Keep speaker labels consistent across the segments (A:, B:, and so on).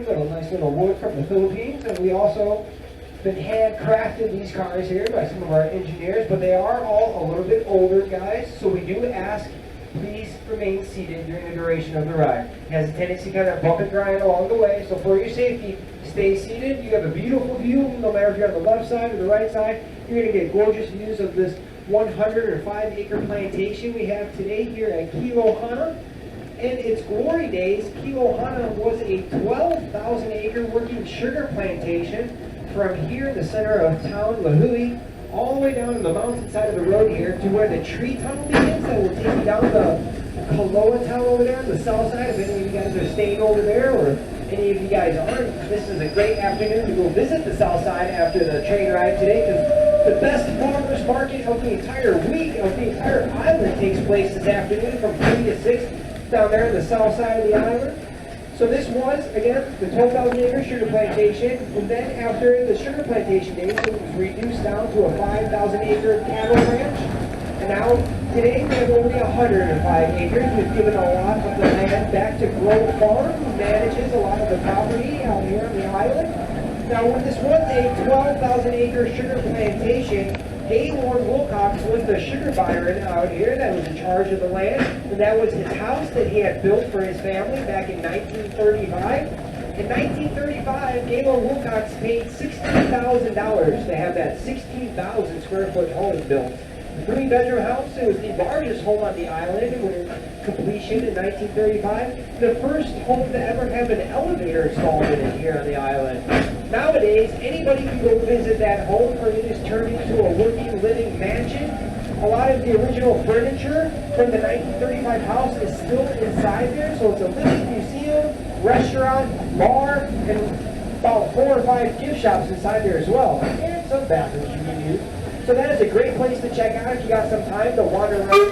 A: little nice little wood from the Philippines, and we also been handcrafted these cars here by some of our engineers, but they are all a little bit older, guys, so we do ask, please remain seated during the duration of the ride. It has a tendency to kind of bump and grind along the way, so for your safety, stay seated. You have a beautiful view, no matter if you're on the left side or the right side. You're going to get gorgeous views of this 105-acre plantation we have today here at Kilohana. In its glory days, Kilohana was a 12,000-acre working sugar plantation from here in the center of town, Lahui, all the way down to the mountainside of the road here to where the tree tunnel begins that will take you down the Kaloa tunnel over there on the south side. If any of you guys are staying over there or any of you guys aren't, this is a great afternoon to go visit the south side after the train ride today, because the best farmers market of the entire week, of the entire island, takes place this afternoon from 3 to 6 down there on the south side of the island. So this was, again, the 12,000-acre sugar plantation, and then after the sugar plantation days, it was reduced down to a 5,000-acre cattle ranch. And now, today, we have only 105 acres. We've given a lot of the land back to Grove Farm, who manages a lot of the property out here on the island. Now, when this was a 12,000-acre sugar plantation, Gaylord Wilcox was the sugar baron out here that was in charge of the land, and that was his house that he had built for his family back in 1935. In 1935, Gaylord Wilcox paid $16,000 to have that 16,000 square foot home built. The 3-bedroom house, it was the largest home on the island when completion in 1935. The first home to ever have an elevator installed in it here on the island. Nowadays, anybody can go visit that home, or it is turned into a working, living mansion. A lot of the original furniture from the 1935 house is still inside there, so it's a living museum, restaurant, bar, and about 4 or 5 gift shops inside there as well, and some bathrooms you can use. So that is a great place to check out if you got some time to wander around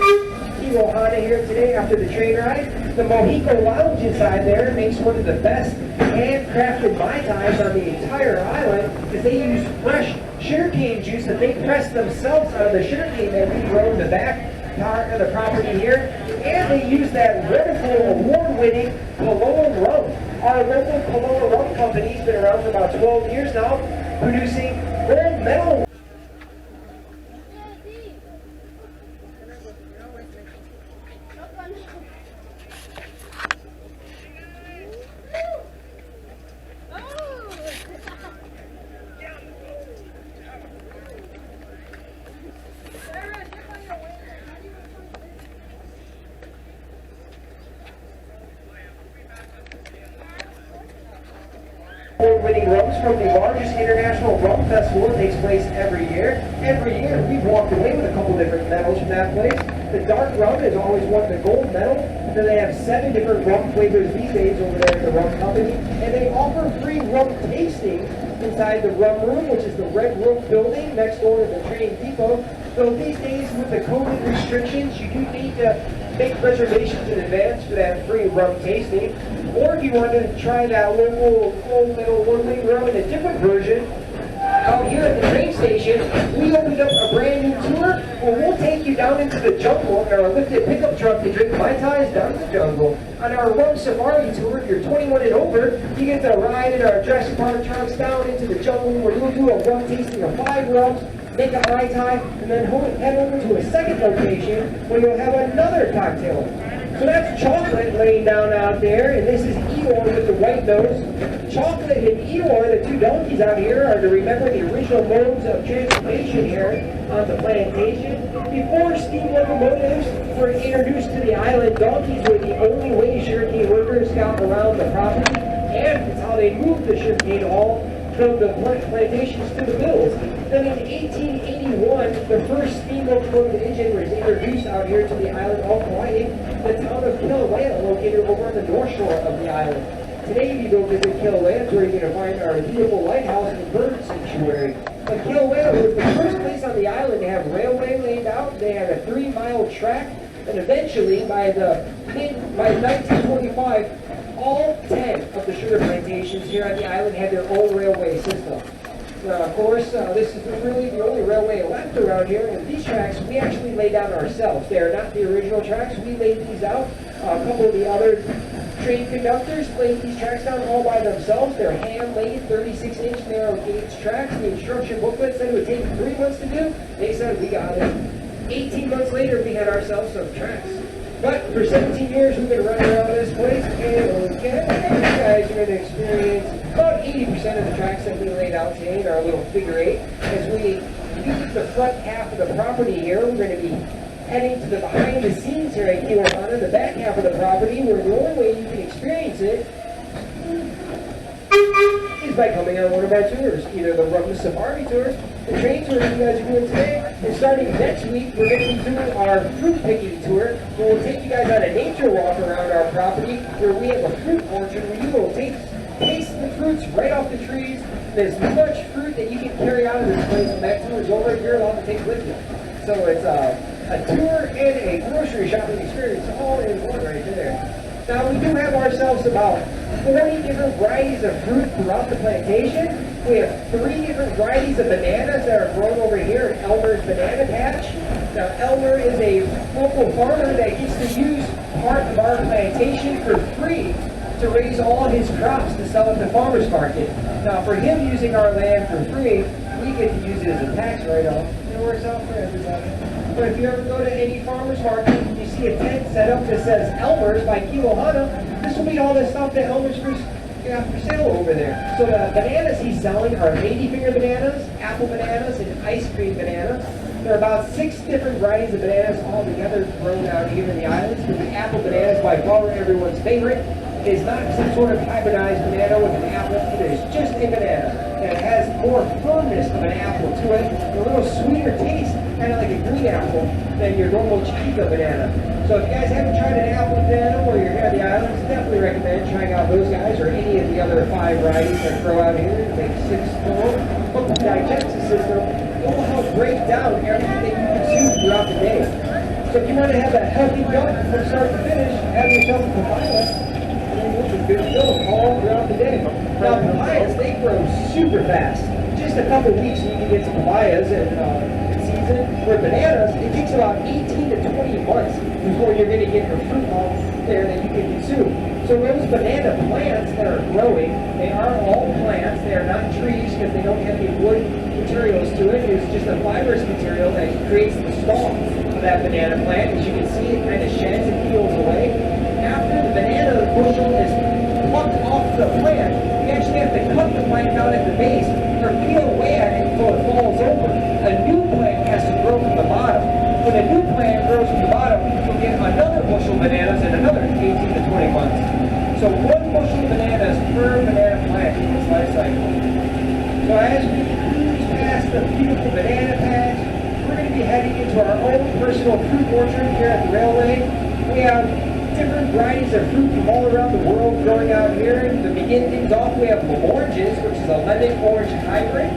A: Kilohana here today after the train ride. The Mohico Lounge inside there makes one of the best handcrafted Mai Tais on the entire island, because they use fresh sugarcane juice that they press themselves out of the sugarcane that we grow in the back part of the property here. And they use that wonderful award-winning Kaloa rum. Our local Kaloa rum company's been around for about 12 years now, producing gold medal. Award-winning rums from the largest international rum festival that takes place every year. Every year, we've walked away with a couple different medals from that place. The dark rum has always won the gold medal. And then they have 7 different rum flavors these days over there at the rum company. And they offer free rum tasting inside the rum room, which is the Red Roof building next door to the train depot. So these days, with the COVID restrictions, you do need to make reservations in advance for that free rum tasting. Or if you want to try that local old metal award-winning rum in a different version, out here at the train station, we opened up a brand new tour where we'll take you down into the jungle in our lifted pickup truck to drink Mai Tais down in the jungle. On our rum safari tour, if you're 21 and over, you get to ride in our Jurassic Park trucks down into the jungle where we'll do a rum tasting of 5 rums, make a Mai Tai, and then head over to a second location where you'll have another cocktail. So that's Chocolate laying down out there, and this is Eeyore with the white nose. Chocolate and Eeyore, the 2 donkeys out here, are to remember the original modes of transportation here on the plantation. Before steam locomotives were introduced to the island, donkeys were the only way sugarcane workers got around the property, and it's how they moved the sugarcane all from the plantations to the mills. Then in 1881, the first steam locomotive engine was introduced out here to the island of Kauai, the town of Kilauea, located over on the north shore of the island. Today, if you go visit Kilauea, it's where you're going to find our beautiful lighthouse and bird sanctuary. But Kilauea was the first place on the island to have railway laid out. They had a 3-mile track, and eventually, by 1925, all 10 of the sugar plantations here on the island had their own railway system. Of course, this is really the only railway left around here, and these tracks we actually laid out ourselves. They are not the original tracks. We laid these out. A couple of the other trained conductors laid these tracks down all by themselves. They're hand-laid 36-inch narrow gauge tracks. The instruction booklet said it would take 3 months to do. They said we got it. 18 months later, we had ourselves some tracks. But for 17 years, we've been running around this place, and okay, you guys are going to experience about 80% of the tracks that we laid out today in our little figure eight. As we use the front half of the property here, we're going to be heading to the behind the scenes here at Kauai, the back half of the property, where the only way you can experience it is by coming on one of our tours, either the Rum Safari tours, the train tour that you guys are doing today, and starting next week, we're going to be doing our fruit picking tour, where we'll take you guys on a nature walk around our property, where we have a fruit orchard where you will taste the fruits right off the trees. There's much fruit that you can carry out of this place, and that tour is over here, allowed to take with you. So it's a tour and a grocery shopping experience all in one right there. Now we do have ourselves about 40 different varieties of fruit throughout the plantation. We have 3 different varieties of bananas that are grown over here in Elmer's Banana Patch. Now Elmer is a local farmer that gets to use part of our plantation for free to raise all his crops to sell at the farmer's market. Now for him using our land for free, we get to use it as a tax write-off. It works out for everybody. But if you ever go to any farmer's market, you see a tent set up that says Elmer's by Kilohana, this will be all the stuff that Elmer's got for sale over there. So the bananas he's selling are ladyfinger bananas, apple bananas, and ice cream bananas. There are about 6 different varieties of bananas all together grown out here in the islands, but the apple banana is by far everyone's favorite. It's not some sort of hybridized banana with an apple. It is just a banana. And it has more firmness of an apple to it, a little sweeter taste, kind of like a green apple, than your normal Chiquita banana. So if you guys haven't tried an apple banana while you're here on the islands, definitely recommend trying out those guys or any of the other 5 varieties that grow out here. It makes 6 total. But the digestive system will help break down everything that you consume throughout the day. So if you want to have a healthy gut from start to finish, have yourself a papaya. Good to go all throughout the day. Now papayas, they grow super fast. Just a couple weeks and you can get some papayas in season. Where bananas, it takes about 18 to 20 months before you're going to get your fruit off there that you can consume. So those banana plants that are growing, they are all plants. They are not trees because they don't have any wood materials to it. It's just a fibrous material that creates the stalk of that banana plant. As you can see, it kind of sheds and peels away. After the banana bushel is plucked off the plant, you actually have to cut the plant down at the base or peel away at it until it falls over. A new plant has to grow from the bottom. When a new plant grows from the bottom, you'll get another bushel of bananas in another 18 to 20 months. So 1 bushel of bananas per banana plant in its life cycle. So as we cruise past the beautiful banana patch, we're going to be heading into our own personal fruit orchard here at the railway. We have different varieties of fruit from all around the world growing out here. To begin things off, we have oranges, which is a lemon orange hybrid.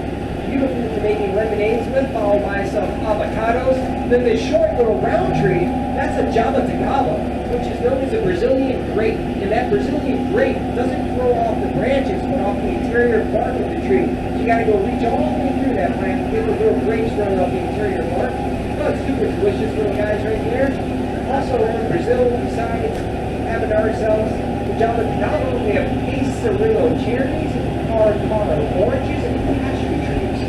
A: Beautiful to making lemonades with, followed by some avocados. Then this short little round tree, that's a jabuticaba, which is known as a Brazilian grape. And that Brazilian grape doesn't grow off the branches, but off the interior bark of the tree. So you gotta go reach all the way through that plant to get the little grapes growing off the interior bark. Oh, it's super delicious little guys right here. Also in Brazil, besides having ourselves the jabuticaba, we have Acerillo cherries, Caro oranges, and passion trees.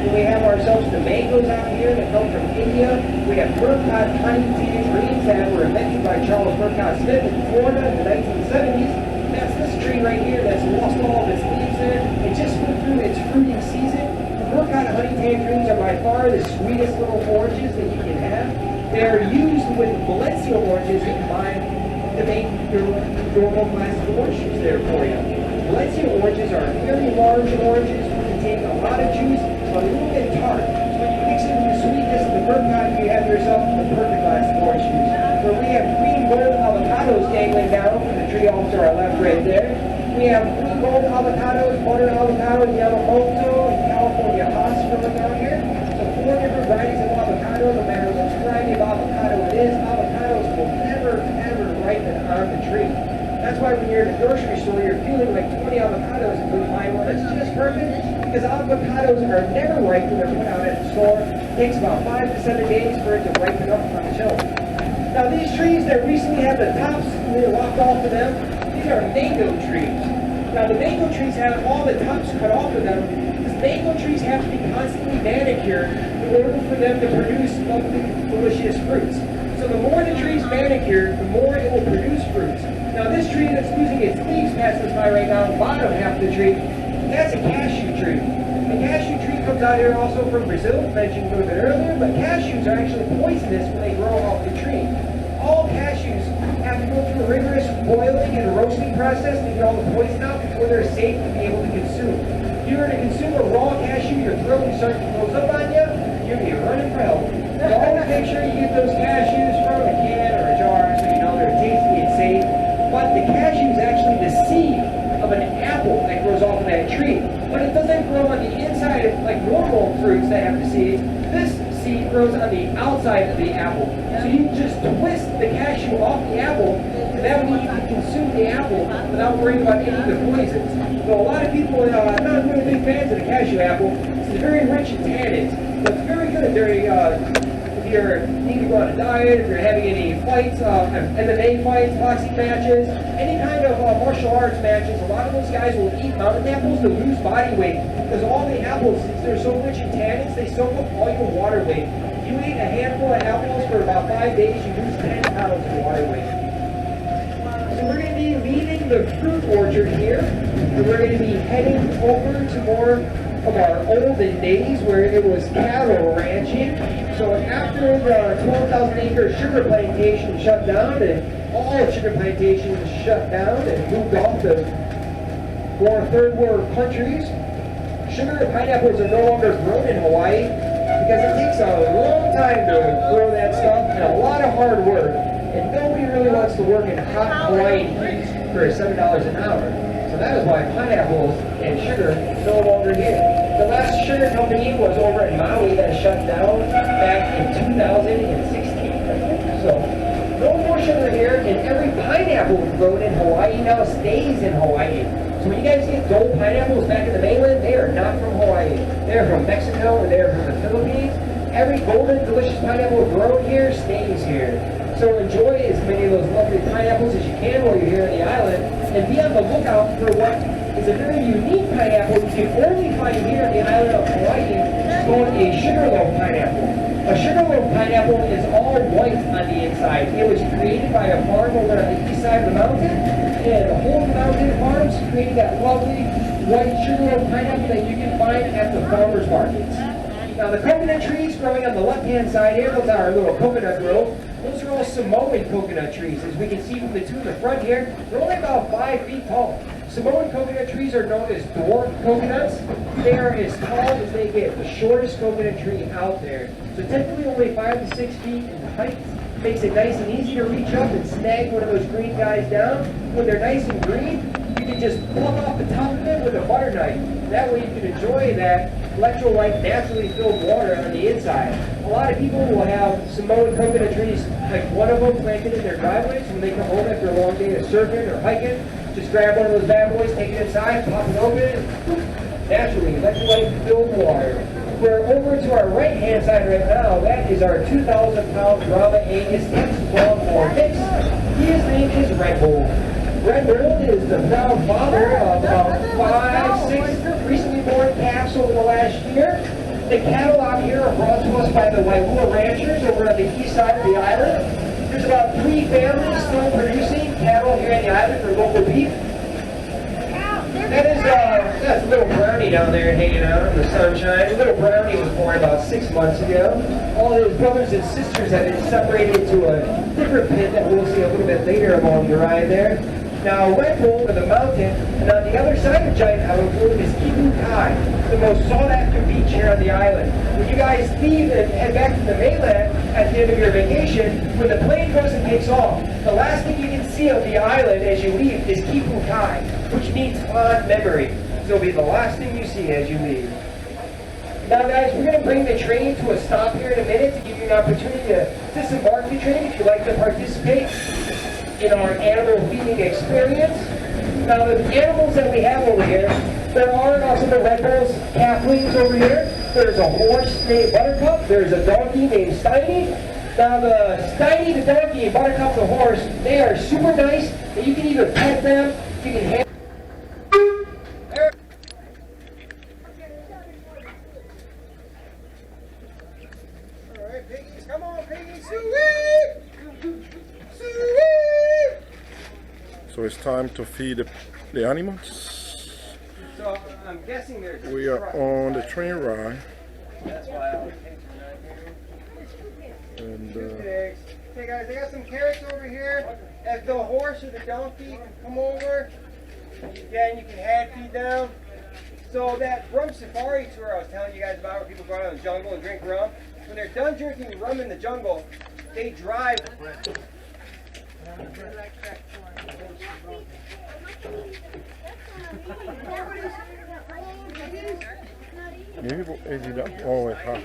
A: And we have ourselves the mangoes out here that come from India. We have Murcott honey tangerines that were invented by Charles Murcott Smith in Florida in the 1970s. That's this tree right here that's lost all of its leaves there. It just went through its fruiting season. The Murcott honey tangerines are by far the sweetest little oranges that you can have. They're used with Valencia oranges combined to make your normal plastic orange juice there for you. Valencia oranges are very large oranges, contain a lot of juice, but a little bit tart. So when you mix it with the sweetness of the Murcott, you have yourself the perfect glass of orange juice. Where we have green gold avocados dangling down from the tree off to our left right there. We have green gold avocados, butter avocado, Yamamoto, and California Hass growing down here. So 4 different varieties of avocado, no matter which variety of avocado it is, avocados will never, ever ripen on the tree. That's why when you're in the grocery store, you're feeling like 20 avocados and you find one that's just perfect, because avocados are never ripe when they're put out at the store. It takes about 5 to 7 days for it to ripen up on the shelf. Now these trees that recently had the tops lopped off of them, these are mango trees. Now the mango trees have all the tops cut off of them because mango trees have to be constantly manicured in order for them to produce lovely, delicious fruits. So the more the tree's manicured, the more it will produce fruits. Now this tree that's losing its leaves passing us by right now, the bottom half of the tree, that's a cashew tree. The cashew tree comes out here also from Brazil, mentioned a little bit earlier, but cashews are actually poisonous when they grow off the tree. All cashews have to go through a rigorous boiling and roasting process to get all the poison out before they're safe to be able to consume. If you were to consume a raw cashew, your throat will start to close up on you, you'll be running for help. So always make sure you get those cashews from a can or a jar so you know they're tasty and safe. But the cashew is actually the seed of an apple that grows off of that tree. But it doesn't grow on the inside like normal fruits that have the seeds. This seed grows on the outside of the apple. So you just twist the cashew off the apple, and that way you can consume the apple without worrying about any of the poisons. So a lot of people are not really big fans of the cashew apple. It's very rich in tannins. So it's very good if you need to go on a diet, if you're having any fights, MMA fights, boxing matches, any kind of martial arts matches. A lot of those guys will eat mountain apples to lose body weight because all the apples, since they're so rich in tannins, they soak up all your water weight. If you eat a handful of apples for about 5 days, you lose 10 pounds of water weight. So we're going to be leaving the fruit orchard here, and we're going to be heading over to more of our olden days where it was cattle ranching. So after the 12,000 acre sugar plantation shut down, and all sugar plantations shut down and moved off to more third world countries, sugar and pineapples are no longer grown in Hawaii because it takes a long time to grow that stuff and a lot of hard work. And nobody really wants to work in hot Hawaiian heat for $7 an hour. So that is why pineapples and sugar no longer here. The last sugar company was over in Maui that shut down back in 2016. So no more sugar here, and every pineapple grown in Hawaii now stays in Hawaii. So when you guys get gold pineapples back in the mainland, they are not from Hawaii. They're from Mexico or they're from the Philippines. Every golden, delicious pineapple grown here stays here. So enjoy as many of those lovely pineapples as you can while you're here on the island, and be on the lookout for what is a very unique pineapple you can only find here on the island of Hawaii. It's called a sugarloaf pineapple. A sugarloaf pineapple is all white on the inside. It was created by a farm over on the east side of the mountain, and the whole mountain farms created that lovely white sugarloaf pineapple that you can find at the farmers markets. Now the coconut trees growing on the left-hand side here, those are our little coconut grove. Those are all Samoan coconut trees. As we can see from the two in the front here, they're only about 5 feet tall. Samoan coconut trees are known as dwarf coconuts. They are as tall as they get, the shortest coconut tree out there. So typically only 5 to 6 feet in height. Makes it nice and easy to reach up and snag one of those green guys down. When they're nice and green, you can just pluck off the top of it with a butter knife. That way you can enjoy that electrolyte naturally filled water on the inside. A lot of people will have Samoan coconut trees, like one of them planted in their driveways when they come home after a long day of surfing or hiking. Just grab one of those bad boys, take it inside, pop it open, and naturally electrolyte filled water. We're over to our right hand side right now. That is our 2,000-pound Brahma Angus X12 mix. His name is Red Bull. Red Bull is the proud father of about 5, 6 recently born calves over the last year. The cattle out here are brought to us by the Wailua Ranchers over on the east side of the island. There's about 3 families still producing cattle here on the island for local beef. That's a little brownie down there hanging out in the sunshine. A little brownie was born about 6 months ago. All his brothers and sisters have been separated to a different pit that we'll see a little bit later along the ride there. Now, Red Bull for the mountain, and on the other side of Giant Outfield is Kipu Kai, the most sought-after beach here on the island. When you guys leave and head back to the mainland at the end of your vacation, when the plane goes and takes off, the last thing you can see of the island as you leave is Kipu Kai, which means fond memory. So it'll be the last thing you see as you leave. Now guys, we're going to bring the train to a stop here in a minute to give you an opportunity to disembark the train if you'd like to participate in our animal feeding experience. Now the animals that we have over here, there are also the Red Bull's calflings over here. There's a horse named Buttercup, there's a donkey named Steiny, Now the Steiny, the donkey, and Buttercup, the horse, they are super nice. And you can even pet them. You can hand. All right, piggies, come on, piggies.
B: So it's time to feed the animals.
A: So I'm guessing there's.
B: We are on the train ride.
A: That's why all the pigs are not here.
B: And
A: Pigs. Hey guys, I got some carrots over here. If the horse or the donkey can come over, again, you can hand feed them. So that rum safari tour I was telling you guys about, where people go out in the jungle and drink rum, when they're done drinking rum in the jungle, they drive.
B: maybe is it up? Oh, it's hot.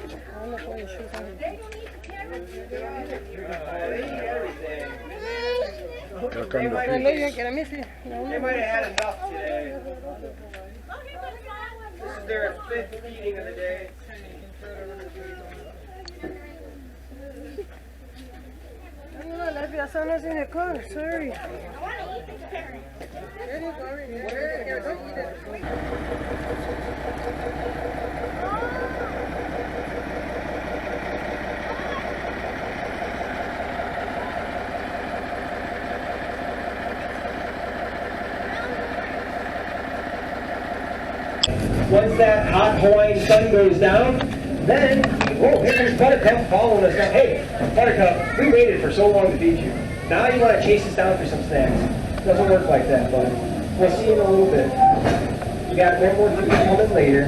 A: They might have had enough today. This is their 5th feeding of the day.
C: Las personas in the car, sorry.
A: Once that hot Hawaiian sun goes down, then, oh, here comes Buttercup following us down. Hey, Buttercup, we waited for so long to feed you. Now you want to chase us down for some snacks. Doesn't work like that, but we'll see you in a little bit. We got one more food coming later.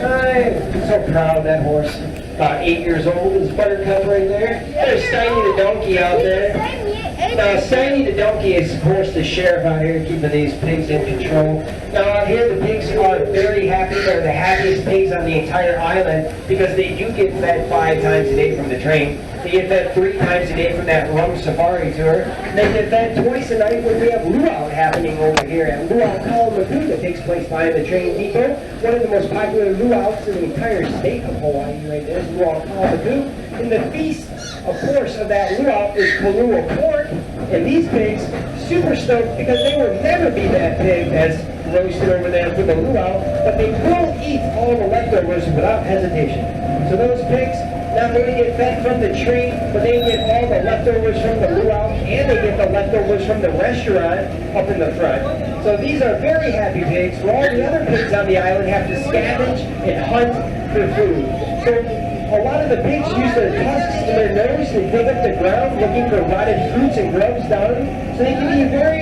A: I'm so proud of that horse. About 8 years old is Buttercup right there. There's Steiny the donkey out there. Now, Steiny the donkey is, of course, the sheriff out here keeping these pigs in control. Now, out here, the pigs are very happy. They're the happiest pigs on the entire island because they do get fed 5 times a day from the train. They get fed 3 times a day from that rum safari tour. They get fed twice a night when we have luau happening over here at Luau Kauai that takes place behind the train depot. One of the most popular luau's in the entire state of Hawaii right there is Luau Kauai. And the feast, of course, of that luau is Kalua pork. And these pigs, super stoked because they will never be that pig as roasted over there for the luau, but they will eat all the leftovers without hesitation. So those pigs not only get fed from the tree, but they get all the leftovers from the luau, and they get the leftovers from the restaurant up in the front. So these are very happy pigs, where all the other pigs on the island have to scavenge and hunt for food. So a lot of the pigs use their tusks in their nose to dig up the ground looking for rotted fruits and grubs down, so they can be very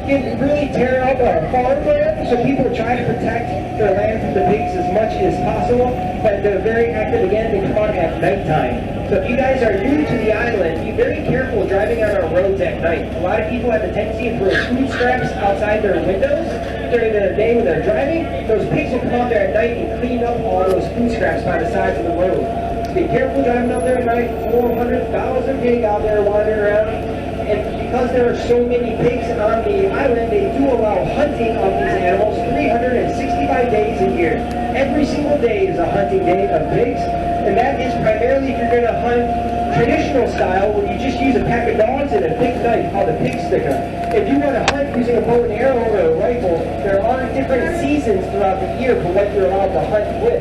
A: can really tear up farmland, so people try to protect their land from the pigs as much as possible, but they're very active again. They come out at nighttime. So if you guys are new to the island, be very careful driving on our roads at night. A lot of people have the tendency to throw food scraps outside their windows during the day when they're driving. Those pigs will come out there at night and clean up all those food scraps by the sides of the road. So be careful driving out there at night. 400,000 pig out there wandering around. And because there are so many pigs on the island, they do allow hunting of these animals 365 days a year. Every single day is a hunting day of pigs, and that is primarily if you're going to hunt traditional style, where you just use a pack of dogs and a big knife called a pig sticker. If you want to hunt using a bow and arrow or a rifle, there are different seasons throughout the year for what you're allowed to hunt with.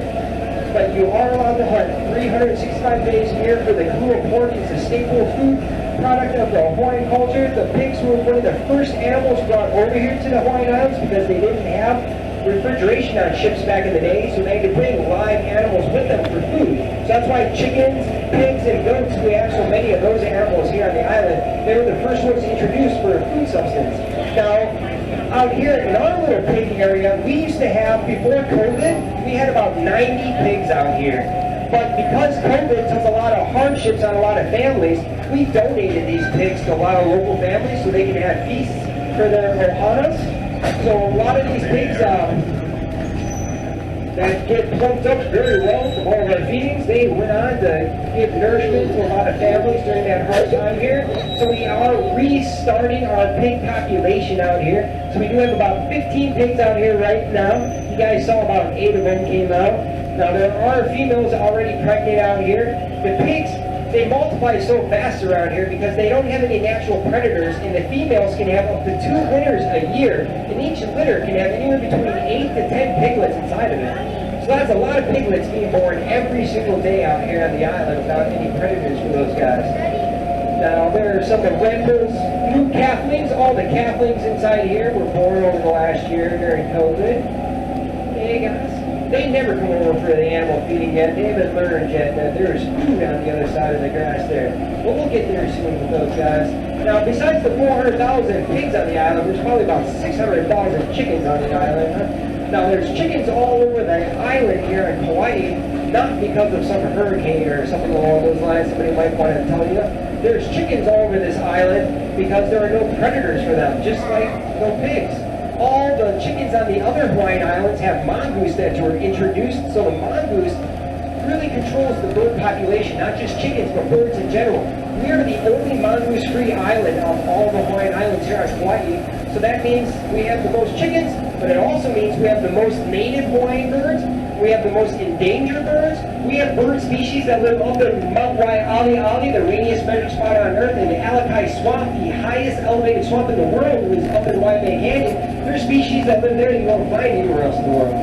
A: But you are allowed to hunt 365 days a year for the Kalua pork. It's a staple food product of the Hawaiian culture. The pigs were one of the first animals brought over here to the Hawaiian Islands because they didn't have refrigeration on ships back in the day, so they could bring live animals with them for food. So that's why chickens, pigs, and goats, we have so many of those animals here on the island. They were the first ones introduced for food substance. Now, out here in our little pig area, we used to have, before COVID, we had about 90 pigs out here. But because COVID took a lot of hardships on a lot of families, we donated these pigs to a lot of local families so they can have feasts for their ohanas. So a lot of these pigs that get plumped up very well from all of our feedings, they went on to give nourishment to a lot of families during that hard time here. So we are restarting our pig population out here. So we do have about 15 pigs out here right now. You guys saw about 8 of them came out. Now there are females already pregnant out here. The pigs they multiply so fast around here because they don't have any natural predators, and the females can have up to 2 litters a year, and each litter can have anywhere between 8 to 10 piglets inside of it. So that's a lot of piglets being born every single day out here on the island without any predators for those guys. Now there are some of Randall's new calflings. All the calflings inside here were born over the last year during COVID. Hey guys. They never come over for the animal feeding yet. They haven't learned yet that there is food on the other side of the grass there. But we'll get there soon with those guys. Now, besides the 400,000 pigs on the island, there's probably about 600,000 chickens on the island. Now, there's chickens all over the island here in Kauai, not because of some hurricane or something along those lines somebody might want to tell you. There's chickens all over this island because there are no predators for them, just like no pigs. All the chickens on the other Hawaiian Islands have mongoose that were introduced, so the mongoose really controls the bird population, not just chickens, but birds in general. We are the only mongoose-free island of all the Hawaiian Islands here on Hawaii, so that means we have the most chickens, but it also means we have the most native Hawaiian birds, we have the most endangered birds, we have bird species that live up in Mount Waialeale, the rainiest measured spot on Earth, and the Alakai Swamp, the highest elevated swamp in the world, is up in Waimea Canyon. There's species that live there that you won't find anywhere else in the world.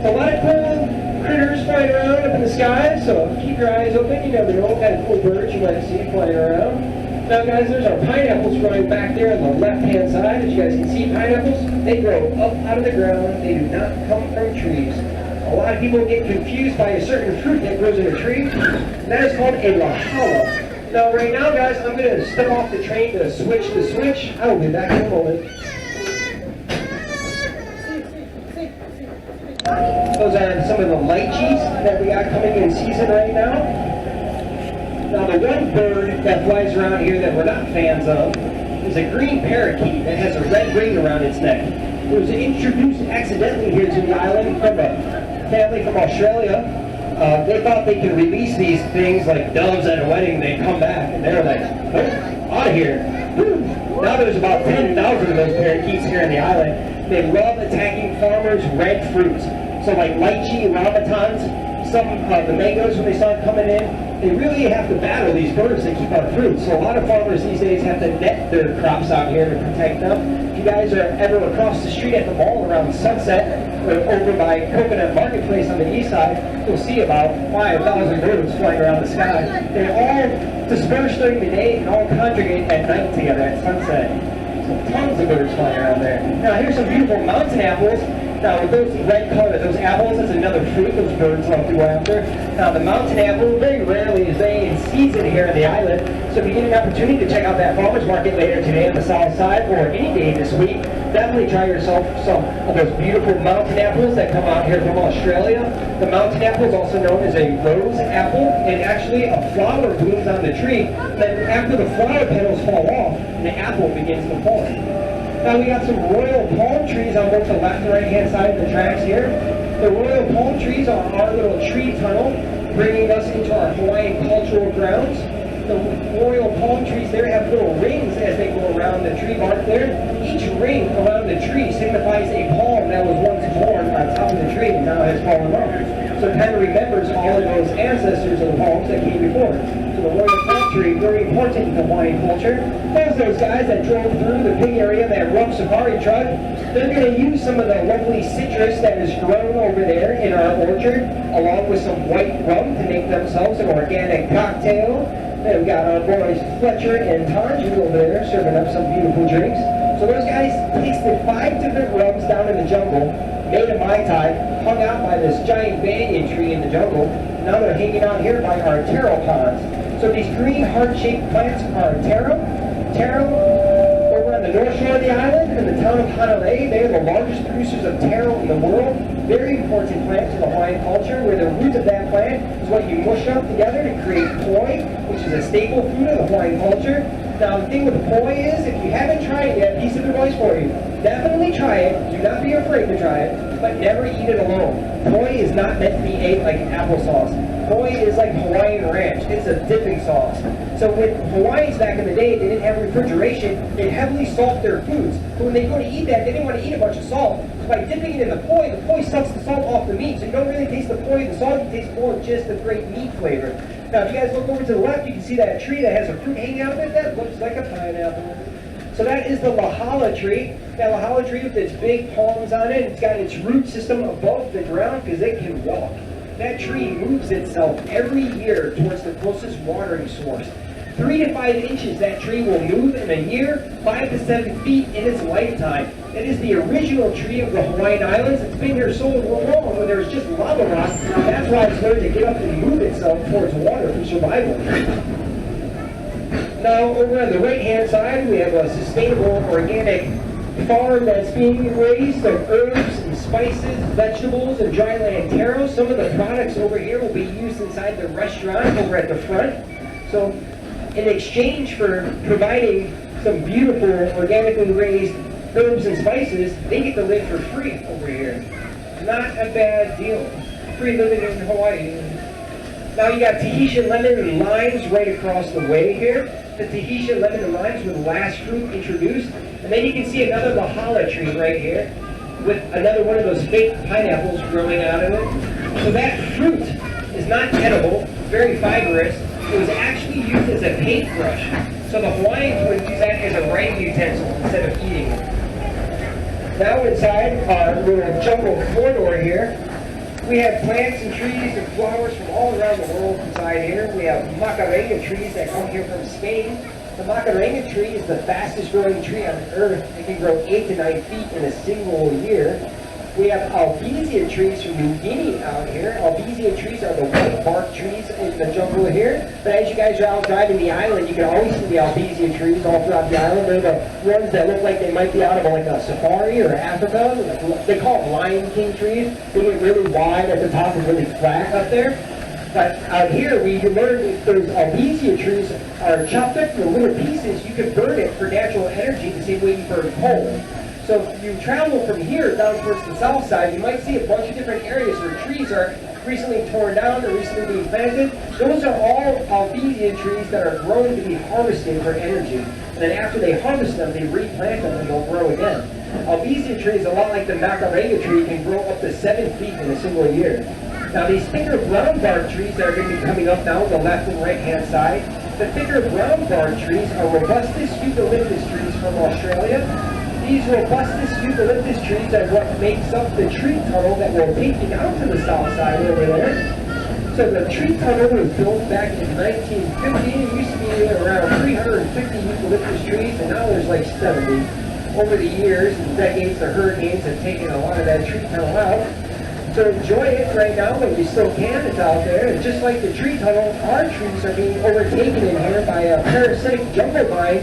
A: So a lot of cool critters flying around up in the sky, so keep your eyes open. You never know what kind of cool birds you might see flying around. Now guys, there's our pineapples growing back there on the left-hand side. As you guys can see, pineapples, they grow up out of the ground. They do not come from trees. A lot of people get confused by a certain fruit that grows in a tree, and that is called a lahala. Now right now guys, I'm going to step off the train to switch the switch. I will be back in a moment. Those are some of the lychees that we got coming in season right now. Now the one bird that flies around here that we're not fans of is a green parakeet that has a red ring around its neck. It was introduced accidentally here to the island from a family from Australia. They thought they could release these things like doves at a wedding, they'd come back, and they were like, oh, out of here. Woo. Now there's about 10,000 of those parakeets here on the island. They love attacking farmers' red fruits. So like lychee, ramatans, some of the mangoes when they start coming in, they really have to battle these birds to keep our fruit. So a lot of farmers these days have to net their crops out here to protect them. If you guys are ever across the street at the mall around Sunset, or over by Coconut Marketplace on the east side, you'll see about 5,000 birds flying around the sky. They all disperse during the day and all congregate at night together at sunset. So tons of birds flying around there. Now here's some beautiful mountain apples. Now with those red color, those apples, that's another fruit those birds love to go after. Now the mountain apple very rarely is they in season here on the island. So if you get an opportunity to check out that farmer's market later today on the south side or any day this week, definitely try yourself some of those beautiful mountain apples that come out here from Australia. The mountain apple is also known as a rose apple, and actually a flower blooms on the tree. Then after the flower petals fall off, the apple begins to form. Now we got some royal palm trees on both the left and right hand side of the tracks here. The royal palm trees are our little tree tunnel, bringing us into our Hawaiian cultural grounds. The royal palm trees there have little rings as they go around the tree bark there. Each ring around the tree signifies a palm that was once born on top of the tree and now has fallen off. So it kind of remembers all of those ancestors of the palms that came before. So the royal palm tree, very important in Hawaiian culture. There's those guys that drove through the big area, that rough safari truck. They're going to use some of the lovely citrus that is grown over there in our orchard, along with some white rum to make themselves an organic cocktail. Then we got our boys Fletcher and Tanju over there serving up some beautiful drinks. So those guys tasted 5 different rums down in the jungle, made a Mai Tai, hung out by this giant banyan tree in the jungle. Now they're hanging out here by our taro ponds. So these green heart-shaped plants are taro. Taro, over on the north shore of the island, in the town of Hanalei, they are the largest producers of taro in the world. Very important plant to the Hawaiian culture, where the root of that plant is what you mush up together to create poi, which is a staple food of the Hawaiian culture. Now the thing with poi is, if you haven't tried it yet, piece of advice for you, definitely try it. Do not be afraid to try it, but never eat it alone. Poi is not meant to be ate like applesauce. Poi is like Hawaiian ranch. It's a dipping sauce. So when Hawaiians back in the day, they didn't have refrigeration, they heavily salt their foods. But when they go to eat that, they didn't want to eat a bunch of salt. So by dipping it in the poi sucks the salt off the meat. So you don't really taste the poi, the salt, you taste more of just the great meat flavor. Now, if you guys look over to the left, you can see that tree that has a fruit hanging out of it. That looks like a pineapple. So that is the Lahala tree. That Lahala tree with its big palms on it, it's got its root system above the ground because it can walk. That tree moves itself every year towards the closest watering source. 3 to 5 inches that tree will move in a year, 5 to 7 feet in its lifetime. It is the original tree of the Hawaiian Islands. It's been here so long when there was just lava rock. That's why it's learned to get up and move itself towards water for survival. Now, over on the right-hand side, we have a sustainable organic farm that's being raised of herbs and spices, vegetables, and dryland taro. Some of the products over here will be used inside the restaurant over at the front. So, in exchange for providing some beautiful organically raised herbs and spices, they get to live for free over here. Not a bad deal. Free living in Hawaii. Now you got Tahitian lemon and limes right across the way here. The Tahitian lemon and limes were the last fruit introduced. And then you can see another Lahala tree right here with another one of those fake pineapples growing out of it. So that fruit is not edible, very fibrous. It was actually used as a paintbrush. So the Hawaiians would use that as a writing utensil instead of eating it. Now inside our little jungle corridor here, we have plants and trees and flowers from all around the world inside here. We have macarena trees that come here from Spain. The macarena tree is the fastest growing tree on earth. It can grow 8 to 9 feet in a single year. We have albizia trees from New Guinea out here. Albizia trees are the white bark trees in the jungle here. But as you guys are out driving the island, you can always see the albizia trees all throughout the island. They're the ones that look like they might be out of like a safari or Africa. They call them Lion King trees. They get really wide at the top and really flat up there. But out here, we learned that those albizia trees are chopped up into little pieces. You can burn it for natural energy the same way you burn coal. So if you travel from here down towards the south side, you might see a bunch of different areas where trees are recently torn down or recently being planted. Those are all albizia trees that are grown to be harvested for energy. And then after they harvest them, they replant them and they'll grow again. Albizia trees, a lot like the macarena tree, can grow up to 7 feet in a single year. Now these thicker brown bark trees that are going to be coming up now on the left and right hand side, the thicker brown bark trees are robustus eucalyptus trees from Australia. These robustus eucalyptus trees are what makes up the tree tunnel that will take you down to the south side over there. So the tree tunnel was built back in 1950. It used to be around 350 eucalyptus trees, and now there's like 70. Over the years and decades, the hurricanes have taken a lot of that tree tunnel out. So enjoy it right now when you still can. It's out there. And just like the tree tunnel, our trees are being overtaken in here by a parasitic jungle vine,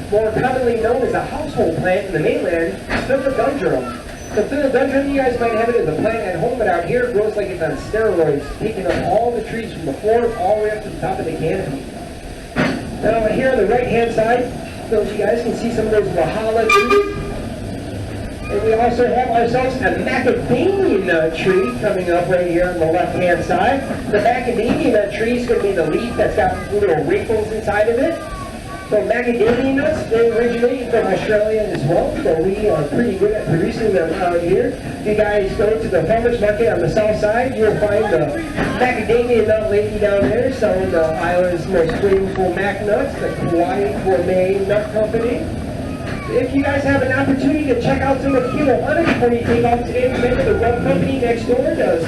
A: more commonly known as a household plant in the mainland, philodendron. So philodendron, you guys might have it as a plant at home, but out here it grows like it's on steroids, taking up all the trees from the floor all the way up to the top of the canopy. Now here on the right-hand side, so you guys can see some of those Lahala trees. And we also have ourselves a macadamia nut tree coming up right here on the left-hand side. The macadamia nut tree is going to be the leaf that's got little wrinkles inside of it. So macadamia nuts, they originate from Australia as well, so we are pretty good at producing them out here. If you guys go to the farmers market on the south side, you'll find the macadamia nut lady down there selling the island's most flavorful mac nuts, the Kauai Gourmet Nut Company. If you guys have an opportunity to check out some of the Kiwanis before you take off today, remember the rum company next door does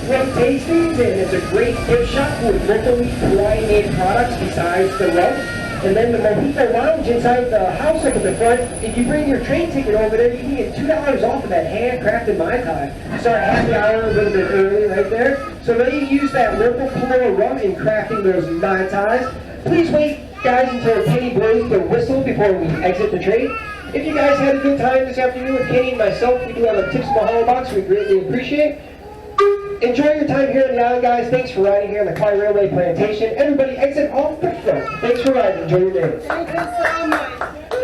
A: rum tastings, and it's a great gift shop with locally Hawaii-made products besides the rum. And then the Mojito Lounge inside the house up at the front, if you bring your train ticket over there, you can get $2 off of that handcrafted Mai Tai. Start happy hour a little bit early right there. So they use that local Paloma rum in crafting those Mai Tais. Please wait, guys, until Kenny blows the whistle before we exit the train. If you guys had a good time this afternoon with Kenny and myself, we do have a Tips Mahalo box we greatly appreciate. Enjoy your time here in the island, guys. Thanks for riding here on the Kauai Plantation. Everybody exit off the front. Thanks for riding. Enjoy your day.
C: Thank you so much.